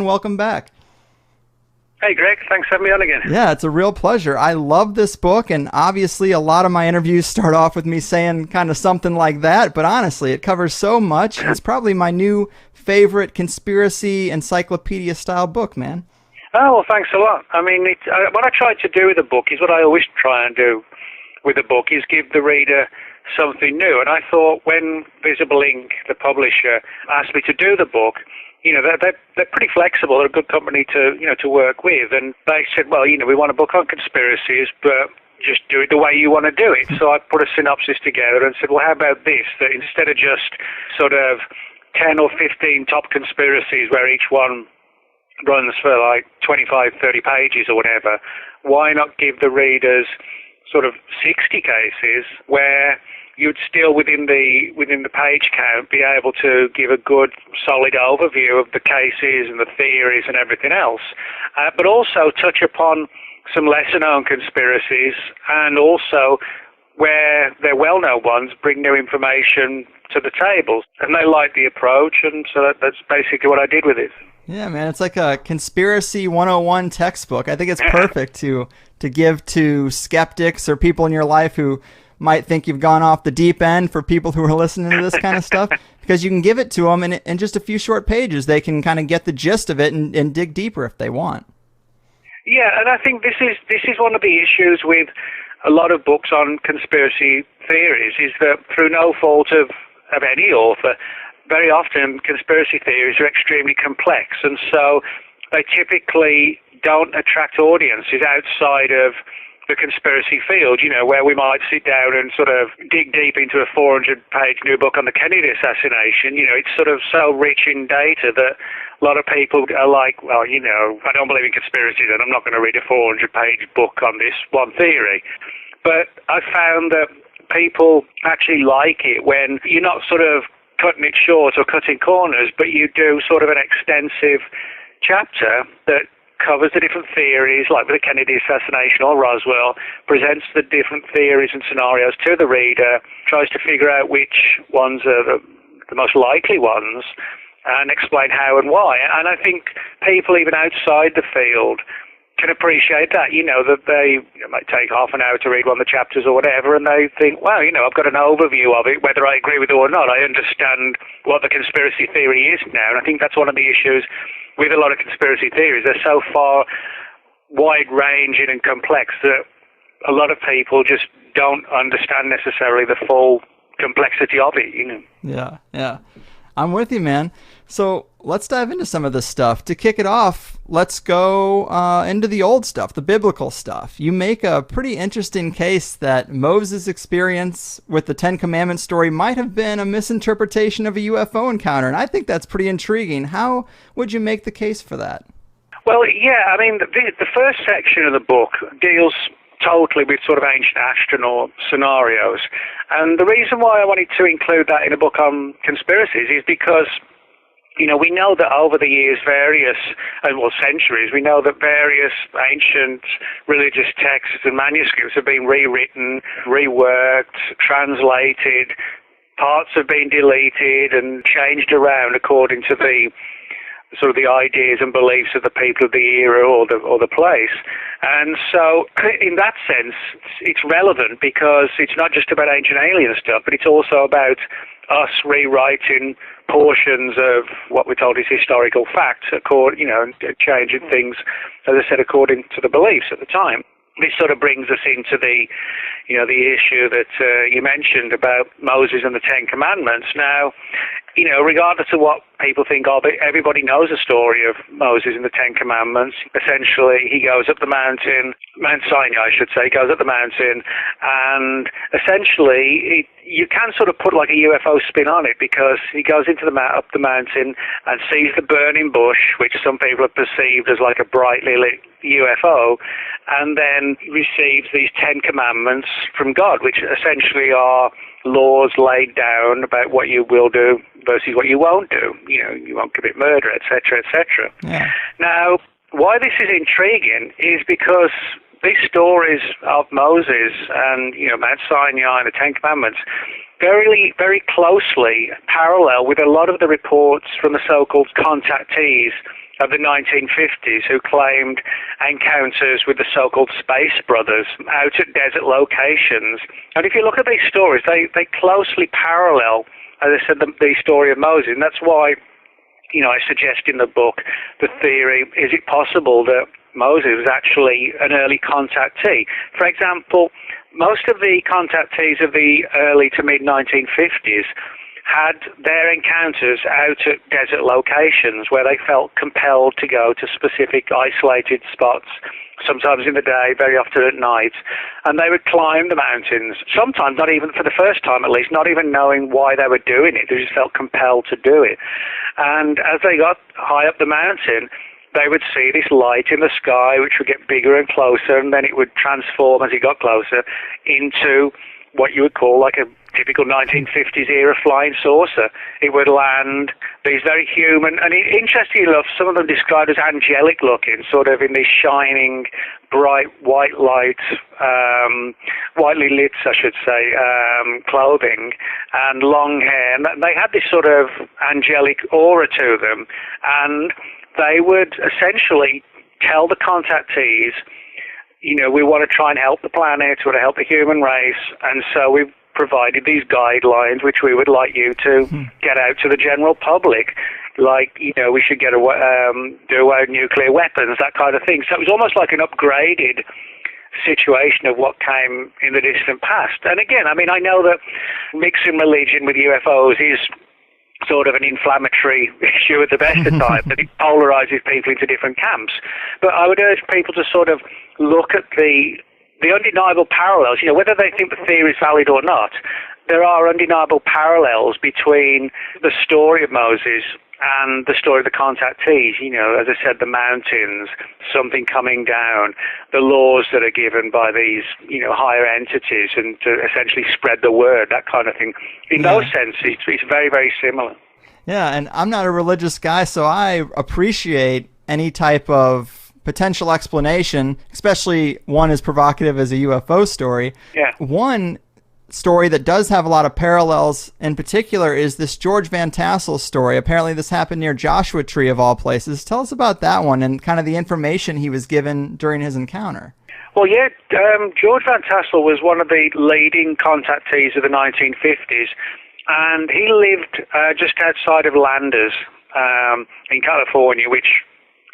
and welcome back. Hey, Greg. Thanks for having me on again. Yeah, it's a real pleasure. I love this book, and obviously a lot of my interviews start off with me saying kind of something like that, but honestly, it covers so much. It's probably my new favorite conspiracy encyclopedia-style book, man. Oh, well, thanks a lot. I mean, what I tried to do with the book is what I always try and do with a book, is give the reader something new. And I thought when Visible Ink, the publisher, asked me to do the book, they're pretty flexible. They're a good company to work with. And they said, well, we want a book on conspiracies, but just do it the way you want to do it. So I put a synopsis together and said, well, how about this? That instead of just sort of 10 or 15 top conspiracies where each one runs for like 25, 30 pages or whatever, why not give the readers sort of 60 cases where you'd still within the page count be able to give a good solid overview of the cases and the theories and everything else, but also touch upon some lesser known conspiracies, and also where they're well-known ones, bring new information to the table. And they like the approach, and so that's basically what I did with it. Yeah, man, it's like a conspiracy 101 textbook. I think it's perfect to give to skeptics or people in your life who might think you've gone off the deep end, for people who are listening to this kind of stuff, because you can give it to them in just a few short pages. They can kind of get the gist of it and dig deeper if they want. Yeah, and I think this is one of the issues with a lot of books on conspiracy theories, is that through no fault of any author, very often conspiracy theories are extremely complex, and so they typically don't attract audiences outside of the conspiracy field, where we might sit down and sort of dig deep into a 400-page new book on the Kennedy assassination. It's sort of so rich in data that a lot of people are like, well, I don't believe in conspiracies and I'm not going to read a 400-page book on this one theory. But I found that people actually like it when you're not sort of cutting it short or cutting corners, but you do sort of an extensive chapter that covers the different theories, like with the Kennedy assassination or Roswell, presents the different theories and scenarios to the reader, tries to figure out which ones are the most likely ones, and explain how and why. And I think people even outside the field can appreciate that, that they might take half an hour to read one of the chapters or whatever, and they think, wow, I've got an overview of it, whether I agree with it or not. I understand what the conspiracy theory is now, and I think that's one of the issues with a lot of conspiracy theories. They're so far wide-ranging and complex that a lot of people just don't understand necessarily the full complexity of it, Yeah. I'm with you, man. So let's dive into some of this stuff. To kick it off, let's go into the old stuff, the biblical stuff. You make a pretty interesting case that Moses' experience with the Ten Commandments story might have been a misinterpretation of a UFO encounter, and I think that's pretty intriguing. How would you make the case for that? Well, yeah, I mean, the first section of the book deals totally with sort of ancient astronaut scenarios. And the reason why I wanted to include that in a book on conspiracies is because, we know that over the years, centuries, we know that various ancient religious texts and manuscripts have been rewritten, reworked, translated, parts have been deleted and changed around according to the sort of the ideas and beliefs of the people of the era or the place. And so in that sense, it's relevant because it's not just about ancient alien stuff, but it's also about us rewriting portions of what we're told is historical fact, changing things, as I said, according to the beliefs at the time. This sort of brings us into the issue that you mentioned about Moses and the Ten Commandments. Now, regardless of what people think of it, everybody knows the story of Moses and the Ten Commandments. Essentially, he goes up the mountain, Mount Sinai, I should say, goes up the mountain, and essentially, you can sort of put like a UFO spin on it, because he goes up the mountain and sees the burning bush, which some people have perceived as like a brightly lit UFO, and then receives these Ten Commandments from God, which essentially are laws laid down about what you will do versus what you won't do. You won't commit murder, etc., etc. Yeah. Now, why this is intriguing is because these stories of Moses and Mount Sinai and the Ten Commandments very, very closely parallel with a lot of the reports from the so-called contactees of the 1950s who claimed encounters with the so-called Space Brothers out at desert locations. And if you look at these stories, they closely parallel, as I said, the story of Moses. And that's why, I suggest in the book the theory, is it possible that Moses was actually an early contactee? For example, most of the contactees of the early to mid-1950s had their encounters out at desert locations where they felt compelled to go to specific isolated spots, sometimes in the day, very often at night, and they would climb the mountains, sometimes not even, for the first time at least, not even knowing why they were doing it. They just felt compelled to do it. And as they got high up the mountain, they would see this light in the sky which would get bigger and closer, and then it would transform as it got closer into what you would call like a typical 1950s era flying saucer. It would land these very human, and interestingly enough, some of them described as angelic looking, sort of in this shining, bright white light, whitely lit, I should say, clothing, and long hair. And they had this sort of angelic aura to them, and they would essentially tell the contactees, we want to try and help the planet, we want to help the human race, and so we've provided these guidelines which we would like you to get out to the general public. Like, we should do away with nuclear weapons, that kind of thing. So it was almost like an upgraded situation of what came in the distant past. And again, I know that mixing religion with UFOs is sort of an inflammatory issue at the best of times, that it polarizes people into different camps. But I would urge people to sort of look at the undeniable parallels, whether they think the theory is valid or not. There are undeniable parallels between the story of Moses and the story of the contactees. As I said, the mountains, something coming down, the laws that are given by these, higher entities, and to essentially spread the word, that kind of thing. In those senses, it's very, very similar. Yeah, and I'm not a religious guy, so I appreciate any type of potential explanation, especially one as provocative as a UFO story. Yeah. One story that does have a lot of parallels in particular is this George Van Tassel story. Apparently this happened near Joshua Tree of all places. Tell us about that one and kind of the information he was given during his encounter. Well, yeah, George Van Tassel was one of the leading contactees of the 1950s, and he lived just outside of Landers in California, which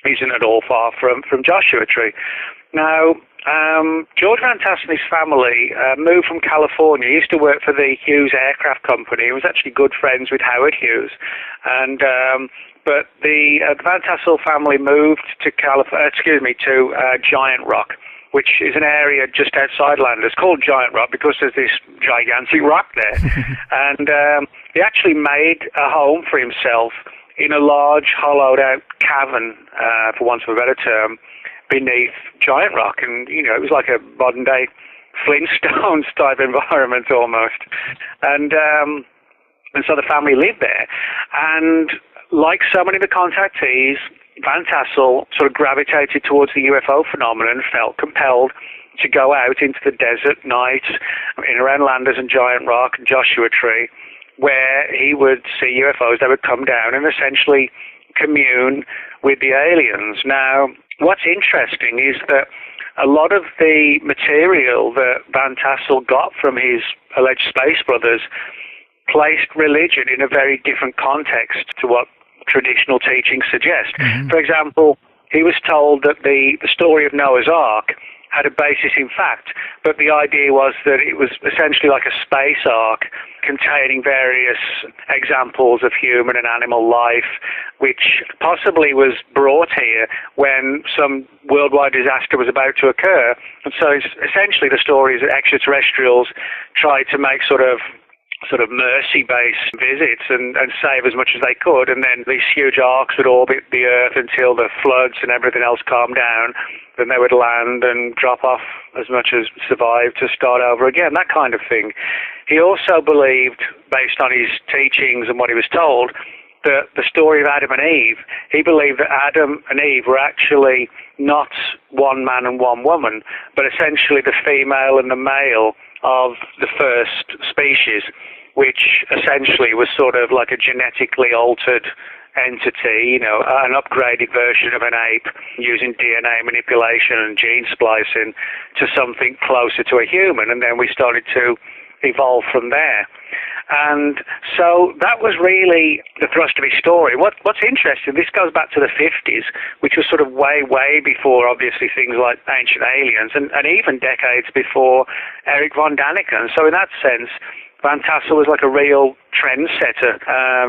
isn't at all far from Joshua Tree. Now, George Van Tassel and his family moved from California. He used to work for the Hughes Aircraft Company. He was actually good friends with Howard Hughes. And but the Van Tassel family moved to Giant Rock, which is an area just outside Landers called Giant Rock because there's this gigantic rock there. And he actually made a home for himself in a large hollowed-out cavern, for want of a better term, beneath Giant Rock. And, it was like a modern-day Flintstones type environment almost. And so the family lived there. And like so many of the contactees, Van Tassel sort of gravitated towards the UFO phenomenon and felt compelled to go out into the desert nights in around Landers and Giant Rock and Joshua Tree, where he would see UFOs. They would come down and essentially commune with the aliens. Now, what's interesting is that a lot of the material that Van Tassel got from his alleged Space Brothers placed religion in a very different context to what traditional teachings suggest. For example, he was told that the story of Noah's Ark had a basis in fact, but the idea was that it was essentially like a space ark containing various examples of human and animal life, which possibly was brought here when some worldwide disaster was about to occur. And so essentially the story is that extraterrestrials tried to make sort of mercy-based visits and save as much as they could, and then these huge arcs would orbit the Earth until the floods and everything else calmed down. Then they would land and drop off as much as survived to start over again, that kind of thing. He also believed, based on his teachings and what he was told, that the story of Adam and Eve, he believed that Adam and Eve were actually not one man and one woman, but essentially the female and the male of the first species, which essentially was sort of like a genetically altered entity, an upgraded version of an ape using DNA manipulation and gene splicing to something closer to a human, and then we started to evolve from there. And so that was really the thrust of his story. What's interesting, this goes back to the 50s, which was sort of way, way before, obviously, things like Ancient Aliens, and even decades before Eric von Daniken. So in that sense, Van Tassel was like a real trendsetter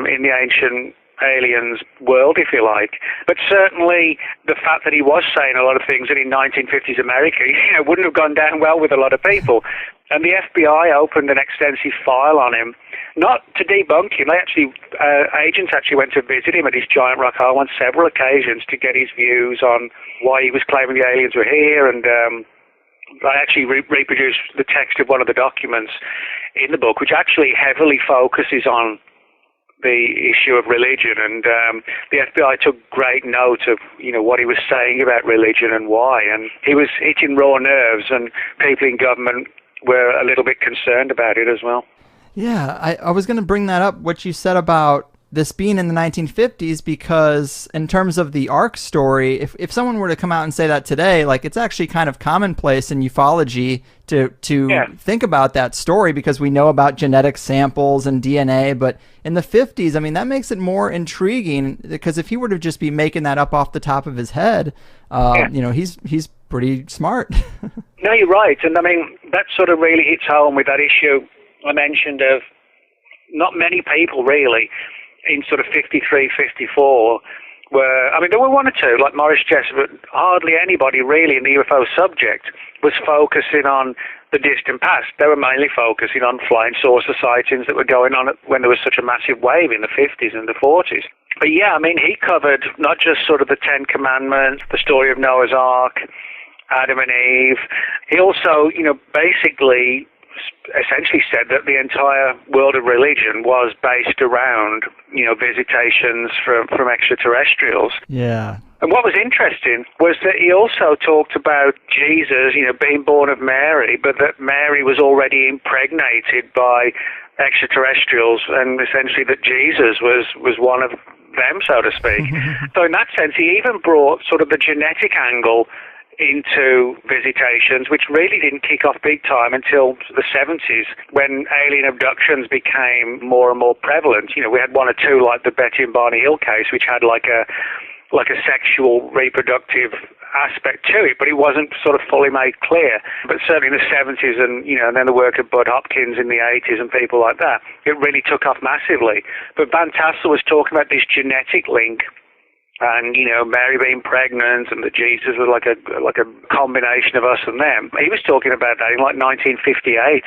in the Ancient Aliens world, if you like. But certainly the fact that he was saying a lot of things that in 1950s America, wouldn't have gone down well with a lot of people. And the FBI opened an extensive file on him, not to debunk him. Agents actually went to visit him at his giant rock home on several occasions to get his views on why he was claiming the aliens were here. And I actually reproduced the text of one of the documents in the book, which actually heavily focuses on the issue of religion, and the FBI took great note of what he was saying about religion and why, and he was hitting raw nerves, and people in government were a little bit concerned about it as well. Yeah, I was going to bring that up, what you said about this being in the 1950s, because in terms of the Ark story, if someone were to come out and say that today, like, it's actually kind of commonplace in ufology to think about that story, because we know about genetic samples and DNA, but in the 50s, I mean, that makes it more intriguing, because if he were to just be making that up off the top of his head, he's pretty smart. No, you're right, and I mean, that sort of really hits home with that issue I mentioned of not many people really in sort of 53, 54 there were one or two, like Morris Jessup, but hardly anybody really in the UFO subject was focusing on the distant past. They were mainly focusing on flying saucer sightings that were going on when there was such a massive wave in the 50s and the 40s. But yeah, I mean, he covered not just sort of the Ten Commandments, the story of Noah's Ark, Adam and Eve. He also, basically essentially said that the entire world of religion was based around, visitations from extraterrestrials. Yeah. And what was interesting was that he also talked about Jesus, being born of Mary, but that Mary was already impregnated by extraterrestrials, and essentially that Jesus was one of them, so to speak. So in that sense, he even brought sort of the genetic angle into visitations, which really didn't kick off big time until the 70s, when alien abductions became more and more prevalent. We had one or two, like the Betty and Barney Hill case, which had like a sexual reproductive aspect to it, but it wasn't sort of fully made clear. But certainly in the 70s and then the work of Bud Hopkins in the 80s and people like that, it really took off massively. But Van Tassel was talking about this genetic link, and Mary being pregnant, and that Jesus was like a combination of us and them. He was talking about that in like 1958.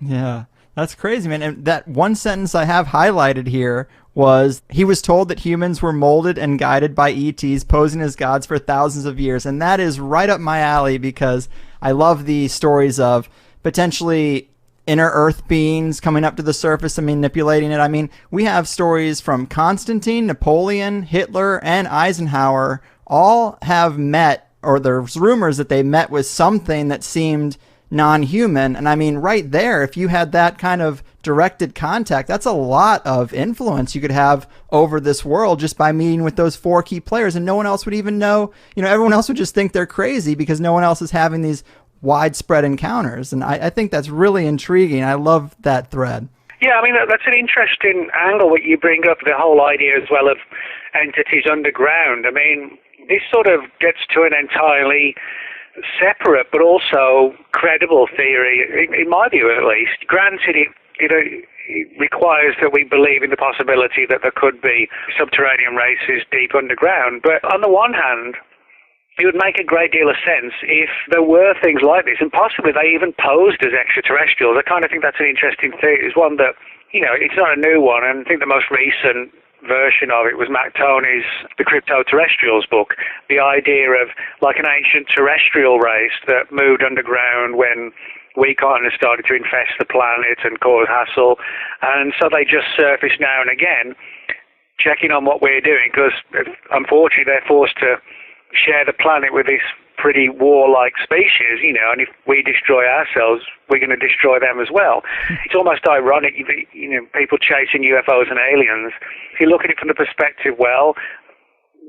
Yeah, that's crazy, man. And that one sentence I have highlighted here was, he was told that humans were molded and guided by ETs posing as gods for thousands of years. And that is right up my alley, because I love the stories of potentially inner earth beings coming up to the surface and manipulating it. I mean, we have stories from Constantine, Napoleon, Hitler, and Eisenhower all have met, or there's rumors that they met with something that seemed non-human. And I mean, right there, if you had that kind of directed contact, that's a lot of influence you could have over this world just by meeting with those four key players, and no one else would even know. Everyone else would just think they're crazy because no one else is having these widespread encounters. And I think that's really intriguing. I love that thread. Yeah, I mean, that's an interesting angle what you bring up, the whole idea as well of entities underground. I mean, this sort of gets to an entirely separate but also credible theory, in my view at least. Granted, it requires that we believe in the possibility that there could be subterranean races deep underground. But on the one hand, it would make a great deal of sense if there were things like this, and possibly they even posed as extraterrestrials. I kind of think that's an interesting theory. It's one that, it's not a new one, and I think the most recent version of it was Matt Tony's The Crypto-Terrestrials book, the idea of like an ancient terrestrial race that moved underground when we kind of started to infest the planet and cause hassle, and so they just surface now and again, checking on what we're doing, because unfortunately they're forced to share the planet with this pretty warlike species, and if we destroy ourselves, we're going to destroy them as well. It's almost ironic, people chasing UFOs and aliens. If you look at it from the perspective, well,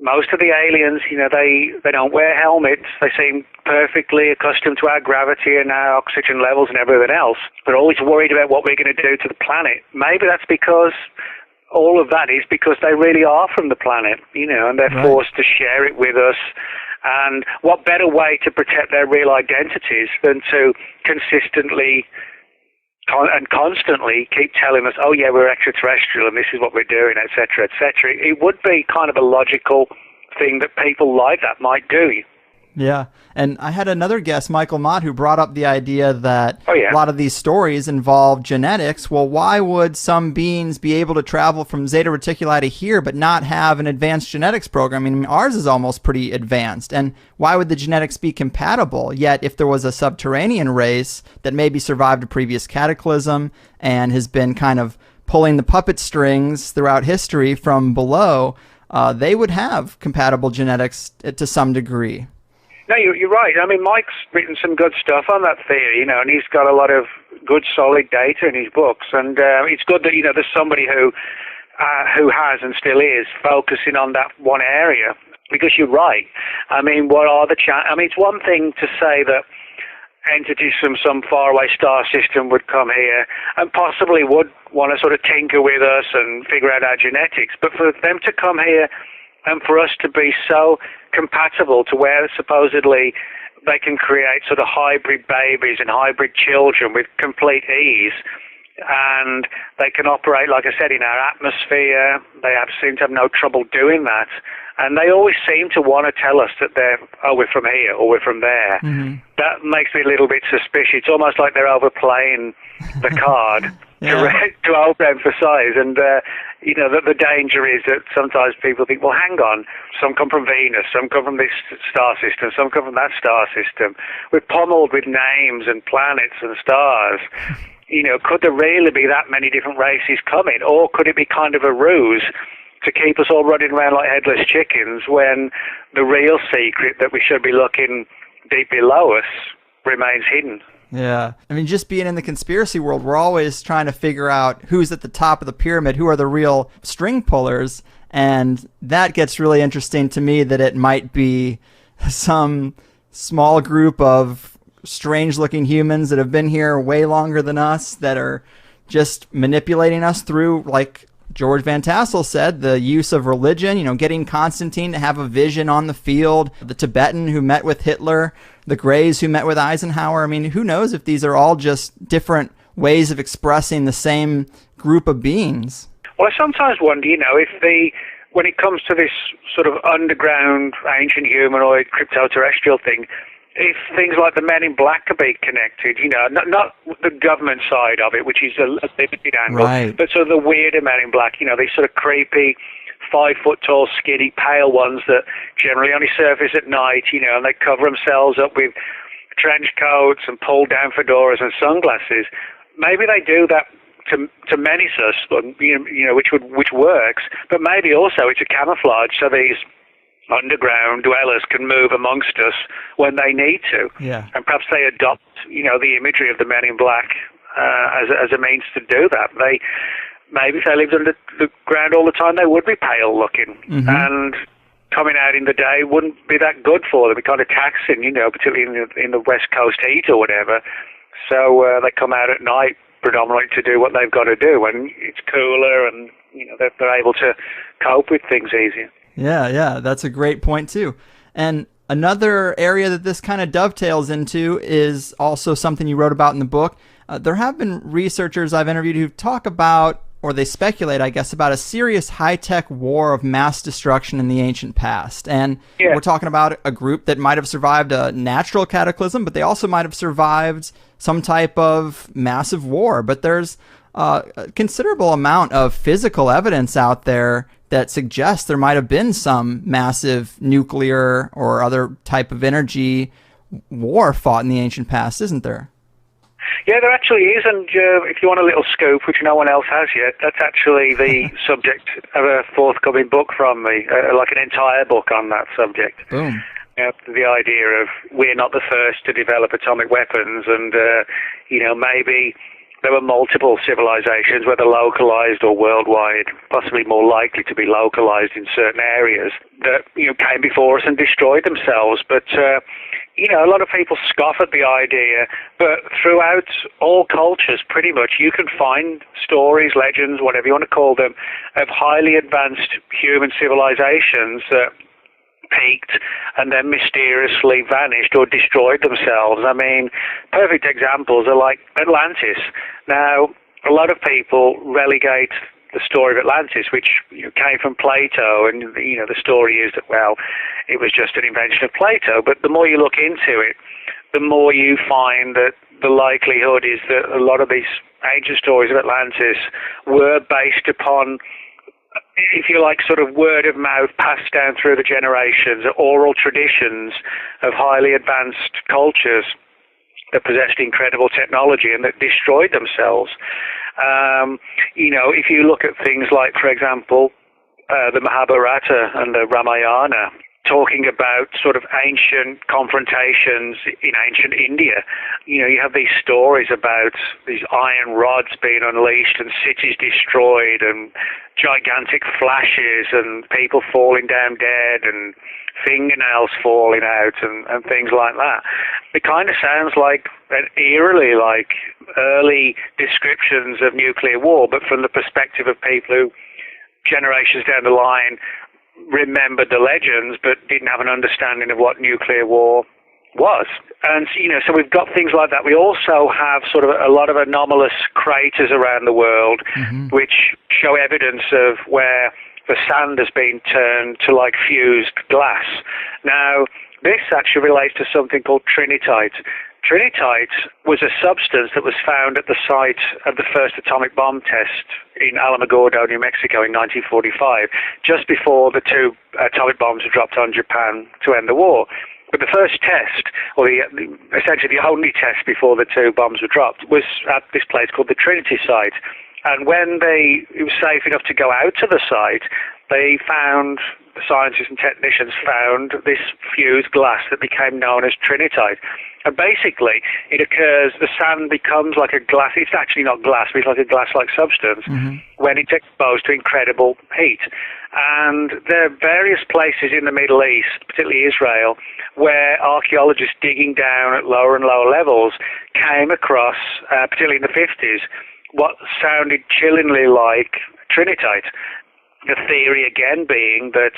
most of the aliens, they don't wear helmets. They seem perfectly accustomed to our gravity and our oxygen levels and everything else. They're always worried about what we're going to do to the planet. Maybe that's because all of that is because they really are from the planet, and they're forced to share it with us. And what better way to protect their real identities than to consistently and constantly keep telling us, oh yeah, we're extraterrestrial and this is what we're doing, etc., etc. It would be kind of a logical thing that people like that might do. Yeah. And I had another guest, Michael Mott, who brought up the idea that a lot of these stories involve genetics. Well, why would some beings be able to travel from Zeta Reticuli to here but not have an advanced genetics program? I mean, ours is almost pretty advanced. And why would the genetics be compatible? Yet, if there was a subterranean race that maybe survived a previous cataclysm and has been kind of pulling the puppet strings throughout history from below, they would have compatible genetics to some degree. No, you're right. I mean, Mike's written some good stuff on that theory, and he's got a lot of good, solid data in his books. And it's good that, there's somebody who has and still is focusing on that one area. Because you're right. I mean, what are the I mean, it's one thing to say that entities from some faraway star system would come here and possibly would want to sort of tinker with us and figure out our genetics. But for them to come here and for us to be so compatible to where supposedly they can create sort of hybrid babies and hybrid children with complete ease, and they can operate, like I said, in our atmosphere. They seem to have no trouble doing that, and they always seem to want to tell us that we're from here or we're from there. Mm-hmm. That makes me a little bit suspicious. It's almost like they're overplaying the card to overemphasize, and the danger is that sometimes people think, well, hang on, some come from Venus, some come from this star system, some come from that star system. We're pummeled with names and planets and stars. Could there really be that many different races coming, or could it be kind of a ruse to keep us all running around like headless chickens when the real secret that we should be looking deep below us remains hidden? Yeah. I mean, just being in the conspiracy world, we're always trying to figure out who's at the top of the pyramid, who are the real string pullers. And that gets really interesting to me, that it might be some small group of strange-looking humans that have been here way longer than us that are just manipulating us through, like George Van Tassel said, the use of religion, getting Constantine to have a vision on the field, the Tibetan who met with Hitler, the Greys who met with Eisenhower. I mean, who knows if these are all just different ways of expressing the same group of beings. Well, I sometimes wonder, when it comes to this sort of underground, ancient humanoid, crypto-terrestrial thing, if things like the Men in Black could be connected, not the government side of it, which is a limited angle, but sort of the weirder Men in Black, these sort of creepy, 5-foot-tall, skinny, pale ones that generally only surface at night, and they cover themselves up with trench coats and pull-down fedoras and sunglasses. Maybe they do that to menace us, which works, but maybe also it's a camouflage, so these underground dwellers can move amongst us when they need to. Yeah. And perhaps they adopt, the imagery of the Men in Black as a means to do that. Maybe if they lived under the ground all the time, they would be pale looking. Mm-hmm. And coming out in the day wouldn't be that good for them. It'd be kind of taxing, particularly in the West Coast heat or whatever. So they come out at night predominantly to do what they've got to do, and it's cooler, and they're able to cope with things easier. Yeah, that's a great point too. And another area that this kind of dovetails into is also something you wrote about in the book. There have been researchers I've interviewed who talk about, or they speculate, I guess, about a serious high-tech war of mass destruction in the ancient past. And we're talking about a group that might have survived a natural cataclysm, but they also might have survived some type of massive war. But there's a considerable amount of physical evidence out there that suggests there might have been some massive nuclear or other type of energy war fought in the ancient past, isn't there? Yeah, there actually is, and if you want a little scoop, which no one else has yet, that's actually the subject of a forthcoming book from me, like an entire book on that subject. Boom. The idea of we're not the first to develop atomic weapons, and maybe there were multiple civilizations, whether localized or worldwide, possibly more likely to be localized in certain areas, that came before us and destroyed themselves. But a lot of people scoff at the idea, but throughout all cultures, pretty much, you can find stories, legends, whatever you want to call them, of highly advanced human civilizations that peaked and then mysteriously vanished or destroyed themselves. I mean, perfect examples are like Atlantis. Now, a lot of people relegate the story of Atlantis, which came from Plato, and the story is that, well, it was just an invention of Plato. But the more you look into it, the more you find that the likelihood is that a lot of these ancient stories of Atlantis were based upon, if you like, sort of word of mouth passed down through the generations, oral traditions of highly advanced cultures that possessed incredible technology and that destroyed themselves. If you look at things like, for example, the Mahabharata and the Ramayana, talking about sort of ancient confrontations in ancient India. You have these stories about these iron rods being unleashed and cities destroyed and gigantic flashes and people falling down dead and fingernails falling out and things like that. It kind of sounds like eerily like early descriptions of nuclear war, but from the perspective of people who generations down the line remembered the legends but didn't have an understanding of what nuclear war was. And so we've got things like that. We also have sort of a lot of anomalous craters around the world, which show evidence of where the sand has been turned to like fused glass. Now, this actually relates to something called trinitite. Trinitite was a substance that was found at the site of the first atomic bomb test in Alamogordo, New Mexico in 1945, just before the two atomic bombs were dropped on Japan to end the war. But the first test, or essentially the only test before the two bombs were dropped, was at this place called the Trinity site. And when it was safe enough to go out to the site, the scientists and technicians found this fused glass that became known as trinitite. And basically, it occurs, the sand becomes like a glass. It's actually not glass, but it's like a glass-like substance when it's exposed to incredible heat. And there are various places in the Middle East, particularly Israel, where archaeologists digging down at lower and lower levels came across, particularly in the 50s, what sounded chillingly like trinitite. The theory again being that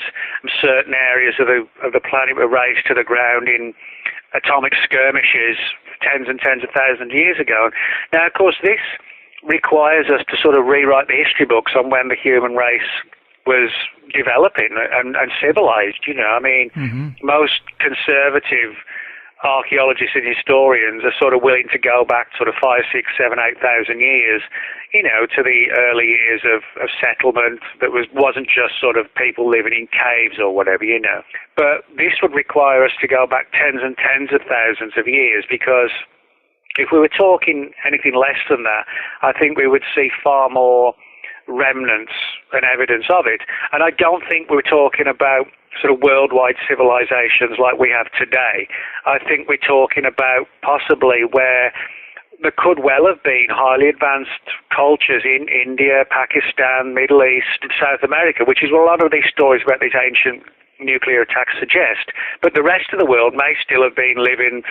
certain areas of the planet were razed to the ground in atomic skirmishes tens and tens of thousands of years ago. Now, of course, this requires us to sort of rewrite the history books on when the human race was developing and civilized. Most conservative archaeologists and historians are sort of willing to go back sort of 5, 6, 7, 8,000 years, to the early years of settlement that wasn't just sort of people living in caves or whatever, But this would require us to go back tens and tens of thousands of years, because if we were talking anything less than that, I think we would see far more remnants and evidence of it. And I don't think we're talking about sort of worldwide civilizations like we have today. I think we're talking about possibly where there could well have been highly advanced cultures in India, Pakistan, Middle East, South America, which is what a lot of these stories about these ancient nuclear attacks suggest. But the rest of the world may still have been living,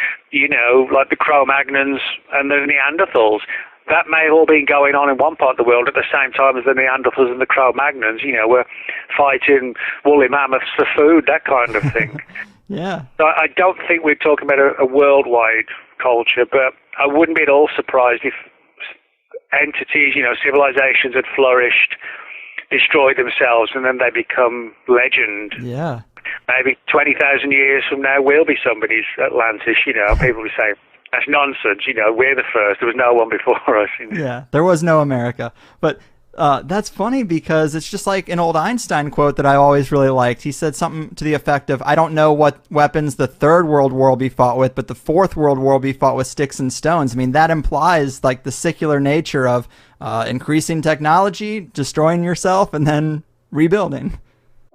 like the Cro-Magnons and the Neanderthals. That may have all been going on in one part of the world at the same time as the Neanderthals and the Cro-Magnons, were fighting woolly mammoths for food, that kind of thing. Yeah. So I don't think we're talking about a worldwide culture, but I wouldn't be at all surprised if entities, civilizations had flourished, destroyed themselves, and then they become legend. Yeah. Maybe 20,000 years from now we'll be somebody's Atlantis, People will say, that's nonsense, we're the first. There was no one before us. Yeah, there was no America. But that's funny because it's just like an old Einstein quote that I always really liked. He said something to the effect of, I don't know what weapons the Third World War will be fought with, but the Fourth World War will be fought with sticks and stones. I mean, that implies like the secular nature of increasing technology, destroying yourself, and then rebuilding.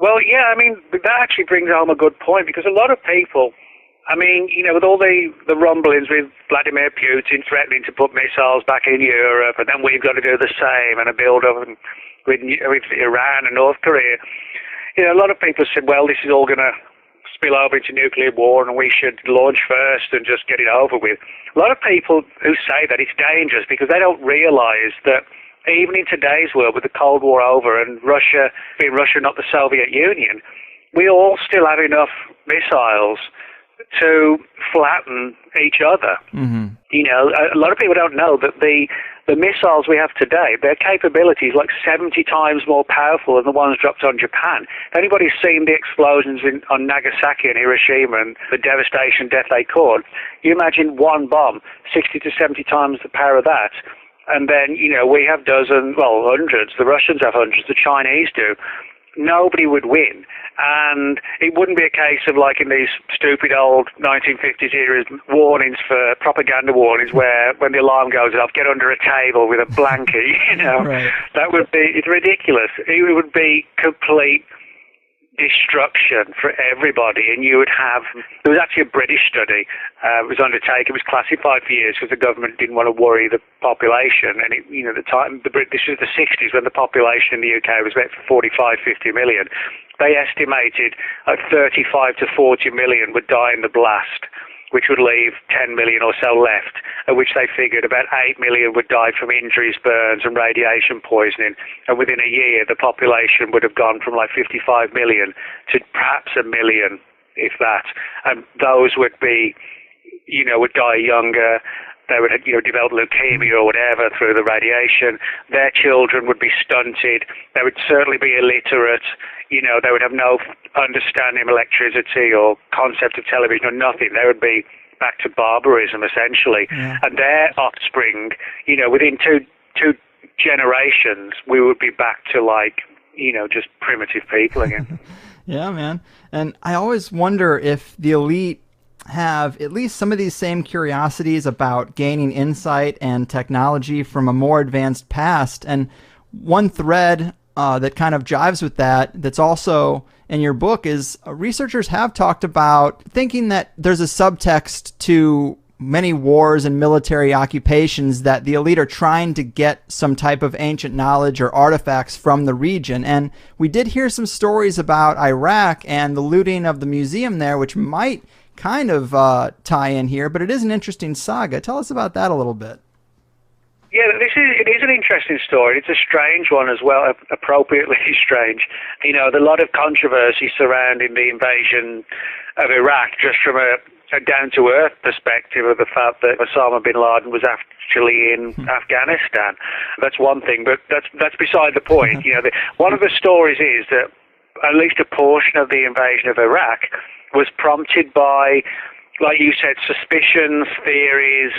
Well, yeah, I mean, that actually brings home a good point, because a lot of people, I mean, with all the rumblings with Vladimir Putin threatening to put missiles back in Europe, and then we've got to do the same, and a build-up with Iran and North Korea, a lot of people said, well, this is all going to spill over into nuclear war, and we should launch first and just get it over with. A lot of people who say that, it's dangerous, because they don't realize that even in today's world, with the Cold War over and Russia being Russia, not the Soviet Union, we all still have enough missiles to flatten each other. Mm-hmm. A lot of people don't know that the missiles we have today, their capability is like 70 times more powerful than the ones dropped on Japan. If anybody's seen the explosions on Nagasaki and Hiroshima and the devastation death they caused, you imagine one bomb, 60 to 70 times the power of that. And then, we have hundreds. The Russians have hundreds. The Chinese do. Nobody would win. And it wouldn't be a case of like in these stupid old 1950s era warnings for propaganda warnings where when the alarm goes off, get under a table with a blanket, Right. That would be, it's ridiculous. It would be complete destruction for everybody, and you would have, there was actually a British study, it was undertaken, it was classified for years because the government didn't want to worry the population, and the time, this was the 60s when the population in the UK was about 45, 50 million. They estimated 35 to 40 million would die in the blast, which would leave 10 million or so left, at which they figured about 8 million would die from injuries, burns and radiation poisoning. And within a year, the population would have gone from like 55 million to perhaps 1 million, if that. And those would be, would die younger. They would, develop leukemia or whatever through the radiation. Their children would be stunted. They would certainly be illiterate. They would have no understanding of electricity or concept of television or nothing. They would be back to barbarism, essentially. Yeah. And their offspring, within two generations, we would be back to just primitive people again. Yeah, man. And I always wonder if the elite have at least some of these same curiosities about gaining insight and technology from a more advanced past. And one thread that kind of jives with that's also in your book is researchers have talked about thinking that there's a subtext to many wars and military occupations, that the elite are trying to get some type of ancient knowledge or artifacts from the region. And we did hear some stories about Iraq and the looting of the museum there, which might kind of tie in here, but it is an interesting saga. Tell us about that a little bit. Yeah, it is an interesting story. It's a strange one as well, appropriately strange. There are a lot of controversy surrounding the invasion of Iraq, just from a down-to-earth perspective of the fact that Osama bin Laden was actually in Afghanistan. That's one thing, but that's beside the point. One of the stories is that at least a portion of the invasion of Iraq was prompted by, like you said, suspicions, theories,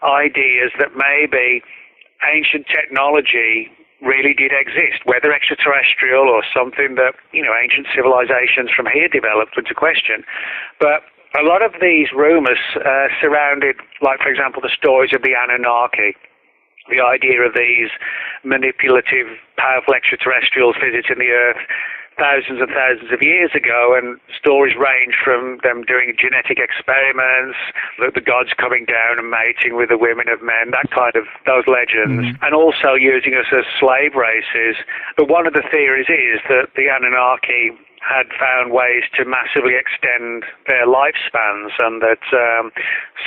ideas that maybe ancient technology really did exist, whether extraterrestrial or something that, ancient civilizations from here developed into question. But a lot of these rumors surrounded, like, for example, the stories of the Anunnaki, the idea of these manipulative, powerful extraterrestrials visiting the Earth thousands and thousands of years ago, and stories range from them doing genetic experiments, the gods coming down and mating with the women of men, those legends, and also using us as slave races. But one of the theories is that the Anunnaki had found ways to massively extend their lifespans, and that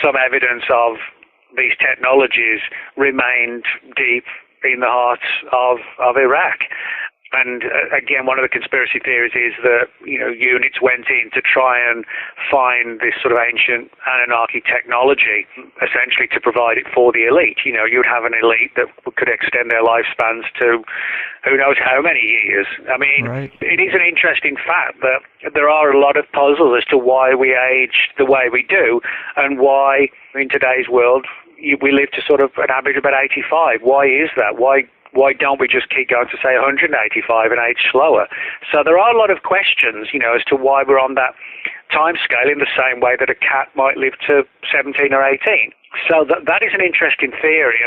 some evidence of these technologies remained deep in the heart of Iraq. And again, one of the conspiracy theories is that, units went in to try and find this sort of ancient Anunnaki technology, essentially to provide it for the elite. You'd have an elite that could extend their lifespans to who knows how many years. I mean, right. It is an interesting fact that there are a lot of puzzles as to why we age the way we do, and why in today's world we live to sort of an average of about 85. Why is that? Why don't we just keep going to, say, 185 and age slower? So there are a lot of questions, as to why we're on that time scale in the same way that a cat might live to 17 or 18. So that is an interesting theory,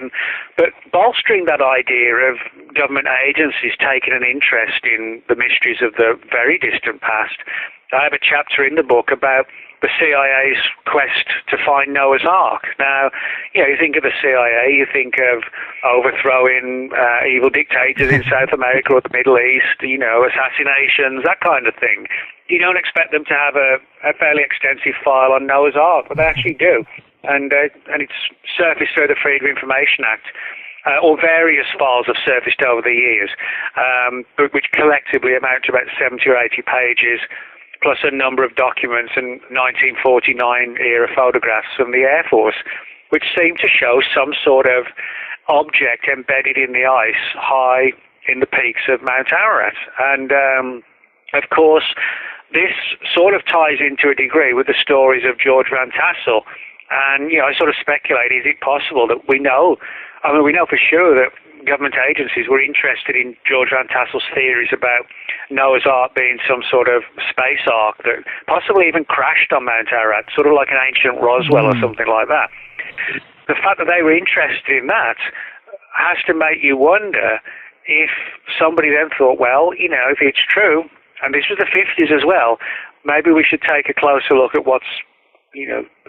but bolstering that idea of government agencies taking an interest in the mysteries of the very distant past, I have a chapter in the book about the CIA's quest to find Noah's Ark. Now, you think of the CIA, you think of overthrowing evil dictators in South America or the Middle East, assassinations, that kind of thing. You don't expect them to have a fairly extensive file on Noah's Ark, but they actually do. And it's surfaced through the Freedom of Information Act, or various files have surfaced over the years, but which collectively amount to about 70 or 80 pages, plus a number of documents and 1949-era photographs from the Air Force, which seem to show some sort of object embedded in the ice high in the peaks of Mount Ararat. And, of course, this sort of ties into a degree with the stories of George Van Tassel. And, I sort of speculate, is it possible that we know for sure that government agencies were interested in George Van Tassel's theories about Noah's Ark being some sort of space ark that possibly even crashed on Mount Ararat, sort of like an ancient Roswell or something like that. The fact that they were interested in that has to make you wonder if somebody then thought, well, if it's true, and this was the 50s as well, maybe we should take a closer look at what's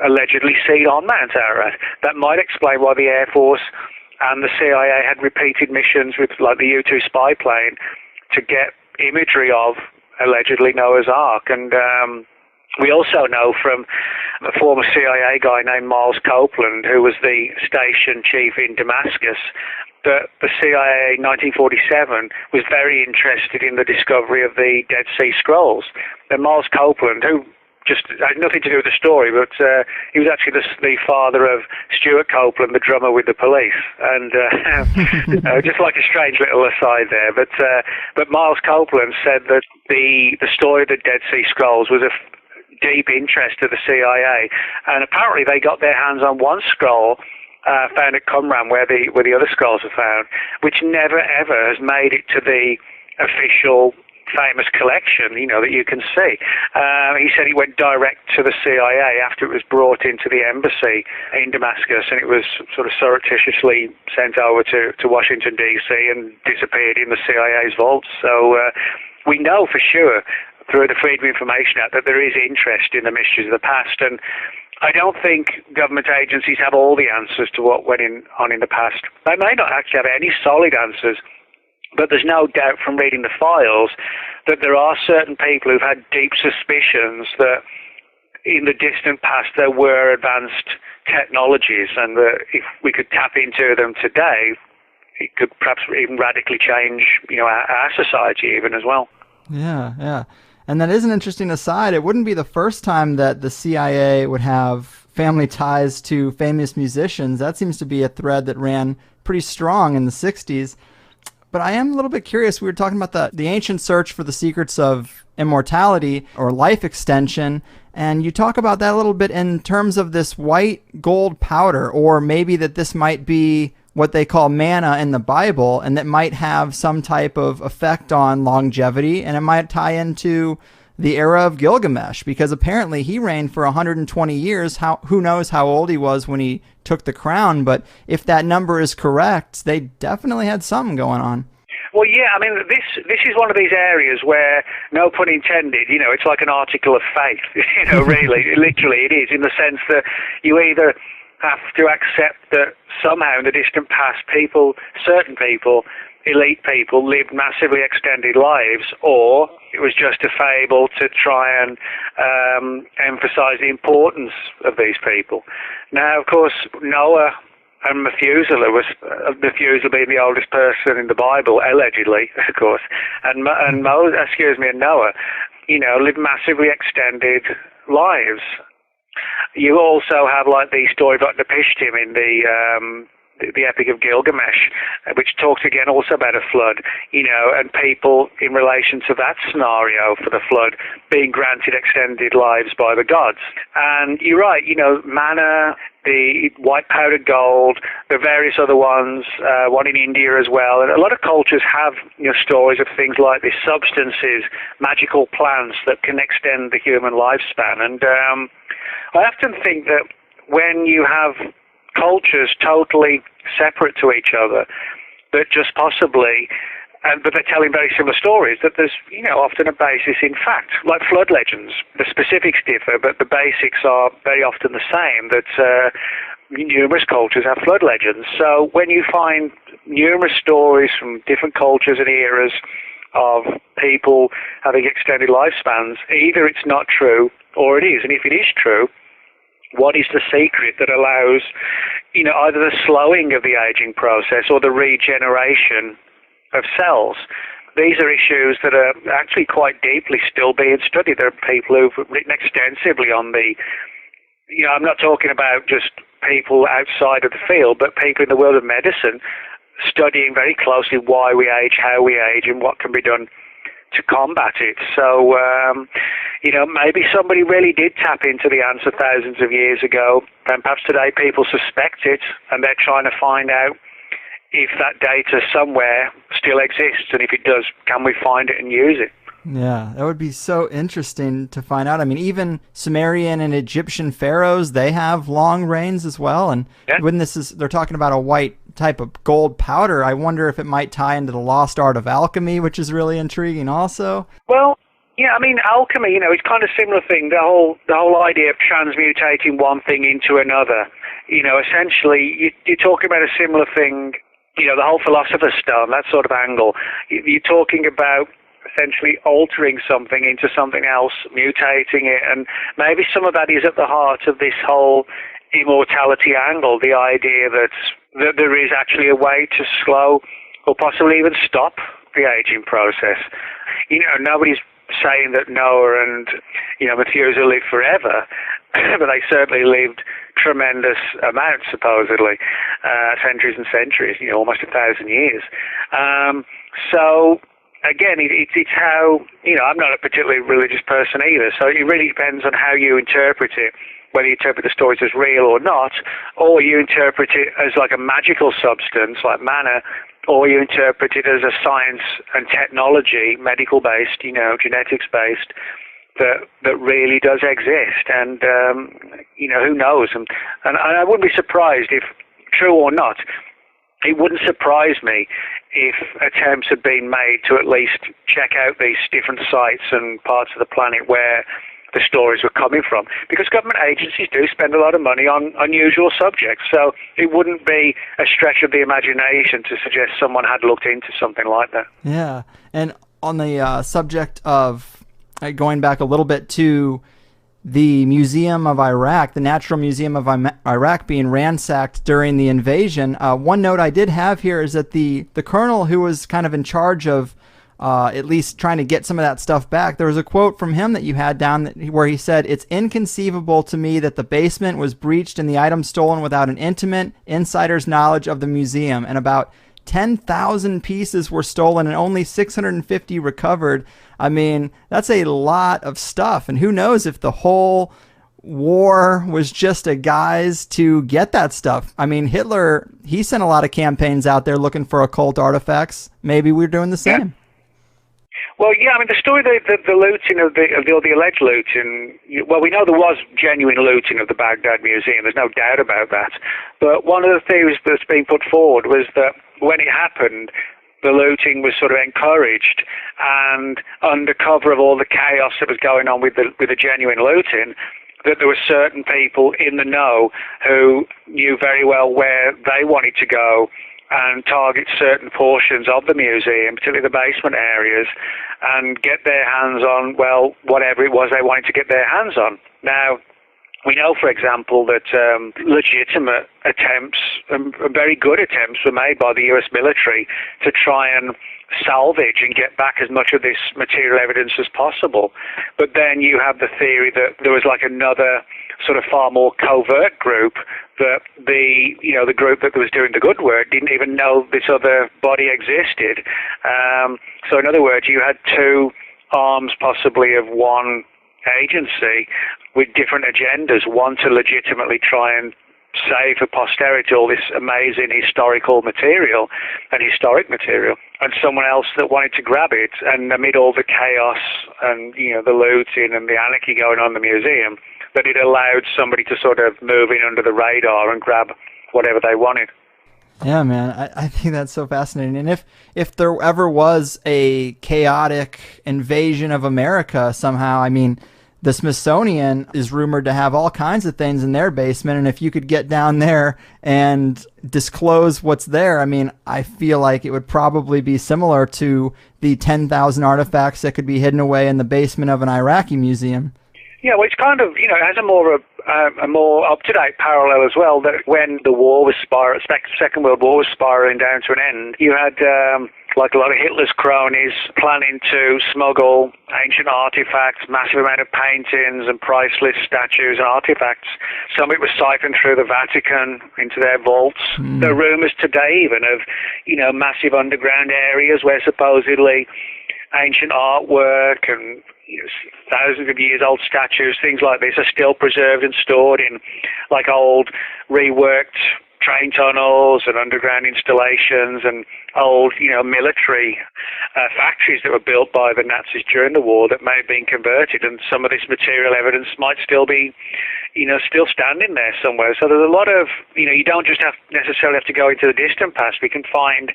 allegedly seen on Mount Ararat. That might explain why the Air Force and the CIA had repeated missions with, like, the U-2 spy plane to get imagery of allegedly Noah's Ark. And we also know from a former CIA guy named Miles Copeland, who was the station chief in Damascus, that the CIA in 1947 was very interested in the discovery of the Dead Sea Scrolls. And Miles Copeland, who just had nothing to do with the story, but he was actually the father of Stuart Copeland, the drummer with the Police, and just like a strange little aside there. But Miles Copeland said that the story of the Dead Sea Scrolls was of deep interest to the CIA, and apparently they got their hands on one scroll found at Qumran, where the other scrolls are found, which never ever has made it to the official famous collection, that you can see. He said he went direct to the CIA after it was brought into the embassy in Damascus, and it was sort of surreptitiously sent over to Washington, D.C. and disappeared in the CIA's vaults. So we know for sure through the Freedom of Information Act that there is interest in the mysteries of the past, and I don't think government agencies have all the answers to what went on in the past. They may not actually have any solid answers, but there's no doubt from reading the files that there are certain people who've had deep suspicions that in the distant past there were advanced technologies, and that if we could tap into them today, it could perhaps even radically change, our society even as well. Yeah. And that is an interesting aside. It wouldn't be the first time that the CIA would have family ties to famous musicians. That seems to be a thread that ran pretty strong in the 60s. But I am a little bit curious. We were talking about the ancient search for the secrets of immortality or life extension, and you talk about that a little bit in terms of this white gold powder, or maybe that this might be what they call manna in the Bible, and that might have some type of effect on longevity, and it might tie into the era of Gilgamesh, because apparently he reigned for 120 years. Who knows how old he was when he took the crown, but if that number is correct, they definitely had something going on. Well, yeah, I mean, this is one of these areas where, no pun intended, it's like an article of faith, really, literally it is, in the sense that you either have to accept that somehow in the distant past certain people, elite people, lived massively extended lives, or it was just a fable to try and emphasize the importance of these people. Now, of course, Noah and Methuselah being the oldest person in the Bible, allegedly, of course, and Noah, lived massively extended lives. You also have, like, the story about Nepishtim in the Epic of Gilgamesh, which talks again also about a flood, and people in relation to that scenario for the flood being granted extended lives by the gods. And you're right, manna, the white powdered gold, the various other ones, one in India as well. And a lot of cultures have stories of things like these substances, magical plants that can extend the human lifespan. And I often think that when you have cultures totally separate to each other, that just possibly, but they're telling very similar stories, that there's often a basis in fact, like flood legends. The specifics differ, but the basics are very often the same, that numerous cultures have flood legends. So when you find numerous stories from different cultures and eras of people having extended lifespans, either it's not true or it is. And if it is true, what is the secret that allows either the slowing of the aging process or the regeneration of cells? These are issues that are actually quite deeply still being studied. There are people who've written extensively on the, I'm not talking about just people outside of the field, but people in the world of medicine studying very closely why we age, how we age, and what can be done to combat it. So, maybe somebody really did tap into the answer thousands of years ago, and perhaps today people suspect it, and they're trying to find out if that data somewhere still exists, and if it does, can we find it and use it? Yeah, that would be so interesting to find out. I mean, even Sumerian and Egyptian pharaohs, they have long reigns as well. And when they're talking about a white type of gold powder, I wonder if it might tie into the lost art of alchemy, which is really intriguing also. Well, yeah, I mean, alchemy, it's kind of similar thing. The whole idea of transmutating one thing into another. Essentially, you're talking about a similar thing. The whole philosopher's stone, that sort of angle. You're talking about essentially altering something into something else, mutating it, and maybe some of that is at the heart of this whole immortality angle, the idea that there is actually a way to slow or possibly even stop the aging process. Nobody's saying that Noah and Methuselah lived forever, but they certainly lived tremendous amounts, supposedly, centuries and centuries, almost 1,000 years. So again, it's how, I'm not a particularly religious person either, so it really depends on how you interpret it, whether you interpret the stories as real or not, or you interpret it as like a magical substance like manna, or you interpret it as a science and technology, medical-based, genetics-based, that really does exist. And, who knows? And I wouldn't be surprised if, true or not, it wouldn't surprise me if attempts had been made to at least check out these different sites and parts of the planet where the stories were coming from, because government agencies do spend a lot of money on unusual subjects, so it wouldn't be a stretch of the imagination to suggest someone had looked into something like that. Yeah, and on the subject of going back a little bit to the Museum of Iraq, the Natural Museum of Iraq being ransacked during the invasion, one note I did have here is that the colonel who was kind of in charge of at least trying to get some of that stuff back, there was a quote from him that you had down where he said, "It's inconceivable to me that the basement was breached and the items stolen without an intimate insider's knowledge of the museum, and about 10,000 pieces were stolen and only 650 recovered." I mean, that's a lot of stuff, and who knows if the whole war was just a guise to get that stuff. I mean, Hitler, he sent a lot of campaigns out there looking for occult artifacts. Maybe we're doing the same. Yeah. Well, yeah, I mean, the story, the looting of the alleged looting, well, we know there was genuine looting of the Baghdad Museum. There's no doubt about that. But one of the theories that's been put forward was that when it happened, the looting was sort of encouraged, and under cover of all the chaos that was going on with the genuine looting, that there were certain people in the know who knew very well where they wanted to go and target certain portions of the museum, particularly the basement areas, and get their hands on, well, whatever it was they wanted to get their hands on. Now, we know, for example, that legitimate attempts, very good attempts, were made by the US military to try and salvage and get back as much of this material evidence as possible. But then you have the theory that there was like another sort of far more covert group, that the group that was doing the good work didn't even know this other body existed. So in other words, you had two arms possibly of one agency with different agendas, one to legitimately try and save for posterity all this amazing historical material and historic material, and someone else that wanted to grab it, and amid all the chaos and, you know, the looting and the anarchy going on in the museum, that it allowed somebody to sort of move in under the radar and grab whatever they wanted. Yeah, man, I think that's so fascinating. And if there ever was a chaotic invasion of America somehow, I mean, the Smithsonian is rumored to have all kinds of things in their basement, and if you could get down there and disclose what's there, I mean, I feel like it would probably be similar to the 10,000 artifacts that could be hidden away in the basement of an Iraqi museum. Yeah, well, it's kind of, you know, it has a more up-to-date parallel as well, that when the war was Second World War was spiraling down to an end, you had, like a lot of Hitler's cronies, planning to smuggle ancient artifacts, massive amount of paintings and priceless statues and artifacts. Some of it was siphoned through the Vatican into their vaults. There are rumours today even of, you know, massive underground areas where supposedly ancient artwork and, you know, thousands of years old statues, things like this, are still preserved and stored in like old reworked train tunnels and underground installations and old, you know, military factories that were built by the Nazis during the war that may have been converted, and some of this material evidence might still be, you know, still standing there somewhere. So there's a lot of, you know, you don't just necessarily have to go into the distant past. We can find